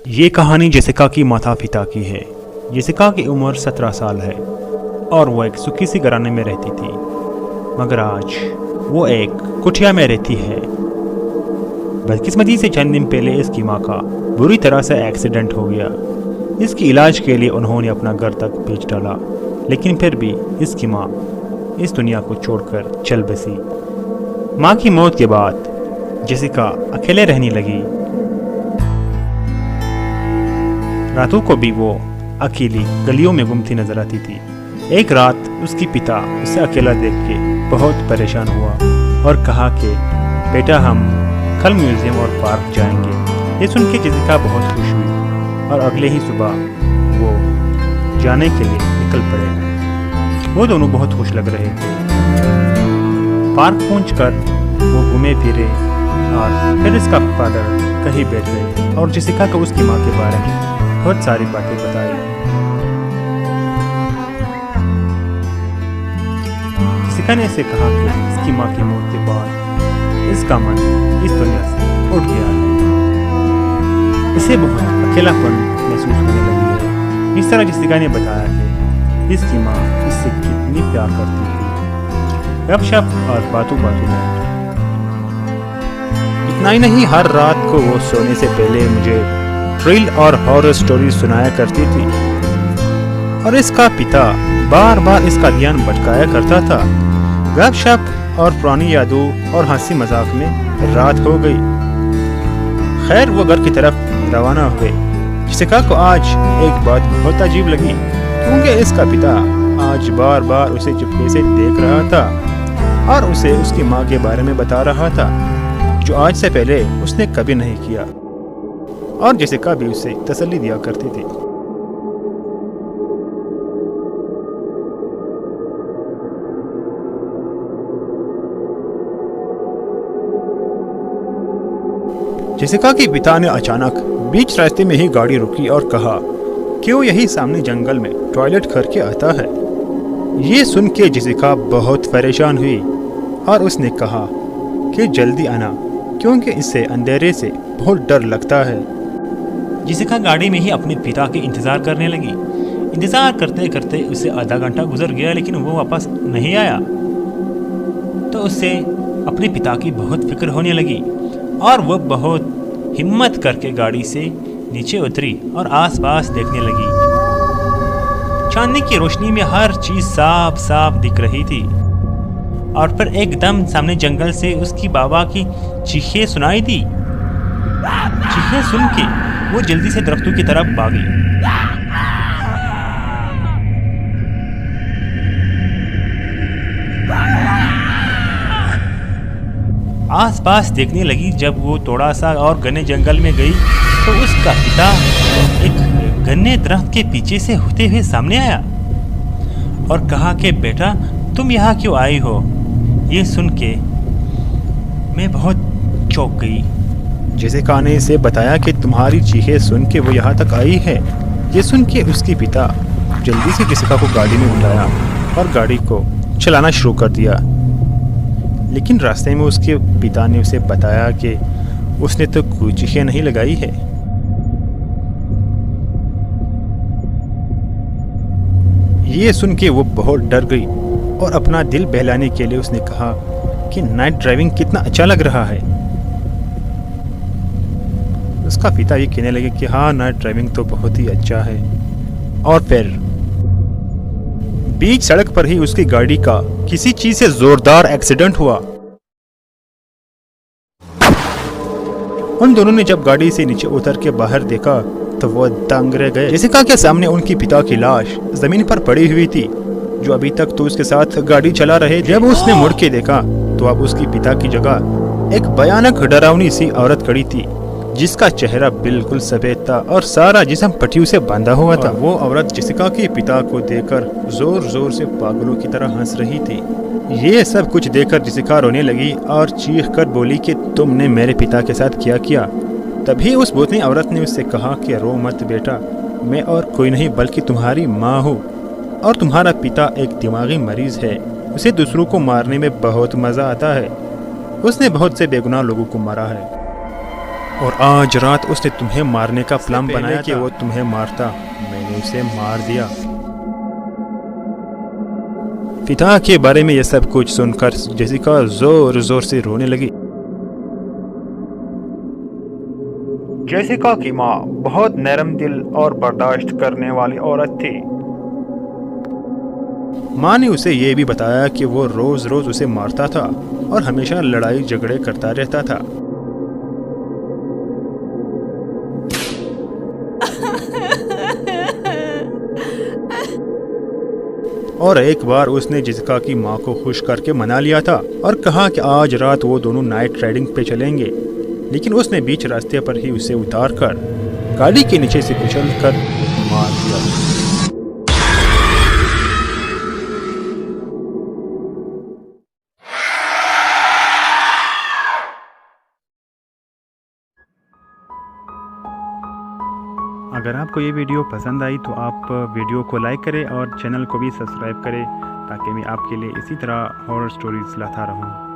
ये कहानी जेसिका की माता पिता की है। जेसिका की उम्र 17 साल है और वो एक सुखी सी घराने में रहती थी, मगर आज वो एक कुटिया में रहती है। बदकिस्मती से चंद दिन पहले इसकी माँ का बुरी तरह से एक्सीडेंट हो गया। इसकी इलाज के लिए उन्होंने अपना घर तक बेच डाला, लेकिन फिर भी इसकी माँ इस दुनिया को छोड़कर चल बसी। माँ की मौत के बाद जेसिका अकेले रहने लगी। रातों को भी वो अकेली गलियों में घूमती नजर आती थी। एक रात उसकी पिता उसे अकेला देख के बहुत परेशान हुआ और कहा कि बेटा, हम कल म्यूजियम और पार्क जाएंगे। ये सुन के जेसिका बहुत खुश हुई और अगले ही सुबह वो जाने के लिए निकल पड़े। वो दोनों बहुत खुश लग रहे थे। पार्क पहुंचकर वो घूमे फिरे और फिर इसका फादर कहीं बैठ गए और जेसिका को उसकी माँ के बारे में बहुत सारी बातें बताई। जेसिका ने इसे कहा कि इसकी माँ की मौत के बाद इसका मन इस दुनिया से उठ गया है। इसे बहुत अकेलापन महसूस होने लगी है। इस तरह जेसिका ने बताया कि इसकी माँ इससे कितनी प्यार करती थी, गपशप और बातों बातों में। इतना ही नहीं, हर रात को वो सोने से पहले मुझे थ्रिल और हॉरर स्टोरी सुनाया करती थी और इसका पिता बार बार इसका ध्यान भटकाया करता था। गपशप और पुरानी यादों और हंसी मजाक में रात हो गई। खैर, वो घर की तरफ रवाना हुए। जेसिका को आज एक बात बहुत अजीब लगी, क्योंकि इसका पिता आज बार बार उसे चुपके से देख रहा था और उसे उसकी माँ के बारे में बता रहा था, जो आज से पहले उसने कभी नहीं किया। और जेसिका भी उसे तसल्ली दिया करती थी। जेसिका के पिता ने अचानक बीच रास्ते में ही गाड़ी रुकी और कहा कि वो यही सामने जंगल में टॉयलेट करके आता है। ये सुन के जेसिका बहुत परेशान हुई और उसने कहा कि जल्दी आना, क्योंकि इससे अंधेरे से बहुत डर लगता है। जेसिका गाड़ी में ही अपने पिता के इंतज़ार करने लगी। इंतज़ार करते करते उसे आधा घंटा गुजर गया, लेकिन वो वापस नहीं आया। तो उससे अपने पिता की बहुत फिक्र होने लगी और वह बहुत हिम्मत करके गाड़ी से नीचे उतरी और आसपास देखने लगी। चांदनी की रोशनी में हर चीज़ साफ साफ दिख रही थी और फिर एकदम सामने जंगल से उसकी बाबा की चीखें सुनाई दी। चीखें सुन के वो जल्दी से दरख्तों की तरफ भागी। आसपास देखने लगी। जब वो थोड़ा सा और घने जंगल में गई तो उसका पिता एक घने दरख्त के पीछे से होते हुए सामने आया और कहा कि बेटा, तुम यहाँ क्यों आई हो? ये सुन के मैं बहुत चौंक गई। जेसिका ने इसे बताया कि तुम्हारी चीखें सुन के वो यहाँ तक आई है। ये सुन के उसके पिता जल्दी से जेसिका को गाड़ी में उठाया और गाड़ी को चलाना शुरू कर दिया। लेकिन रास्ते में उसके पिता ने उसे बताया कि उसने तो कोई चीखें नहीं लगाई है। ये सुन के वो बहुत डर गई और अपना दिल बहलाने के लिए उसने कहा कि नाइट ड्राइविंग कितना अच्छा लग रहा है। उसका पिता ये कहने लगे कि हाँ, नाइट ड्राइविंग तो बहुत ही अच्छा है। और फिर बीच सड़क पर ही उसकी गाड़ी का किसी चीज से जोरदार एक्सीडेंट हुआ। उन दोनों ने जब गाड़ी से नीचे उतर के बाहर देखा तो वो दंग रह गए। जेसिका के सामने उनकी पिता की लाश जमीन पर पड़ी हुई थी, जो अभी तक तो उसके साथ गाड़ी चला रहे थे। जब उसने मुड़ के देखा तो अब उसकी पिता की जगह एक भयानक डरावनी सी औरत खड़ी थी, जिसका चेहरा बिल्कुल सफेद था और सारा जिस्म पट्टियों से बांधा हुआ था। वो औरत जेसिका के पिता को देखकर जोर जोर से पागलों की तरह हंस रही थी। ये सब कुछ देखकर जेसिका रोने लगी और चीख कर बोली कि तुमने मेरे पिता के साथ क्या किया? तभी उस भूतनी औरत ने उससे कहा कि रो मत बेटा, मैं और कोई नहीं बल्कि तुम्हारी माँ हूँ और तुम्हारा पिता एक दिमागी मरीज है। उसे दूसरों को मारने में बहुत मज़ा आता है। उसने बहुत से बेगुनाह लोगों को मारा है। और आज रात उसने तुम्हें मारने का प्लान बनाया कि वो तुम्हें मारता। मैंने उसे मार दिया। पिता के बारे में यह सब कुछ सुनकर जेसिका जोर जोर से रोने लगी। जेसिका की माँ बहुत नरम दिल और बर्दाश्त करने वाली औरत थी। माँ ने उसे ये भी बताया कि वो रोज रोज उसे मारता था और हमेशा लड़ाई झगड़े करता रहता था। और एक बार उसने जेसिका की माँ को खुश करके मना लिया था और कहा कि आज रात वो दोनों नाइट राइडिंग पे चलेंगे, लेकिन उसने बीच रास्ते पर ही उसे उतार कर गाड़ी के नीचे से कुचल कर मार दिया। अगर आपको ये वीडियो पसंद आई तो आप वीडियो को लाइक करें और चैनल को भी सब्सक्राइब करें ताकि मैं आपके लिए इसी तरह हॉरर स्टोरीज लाता रहूं।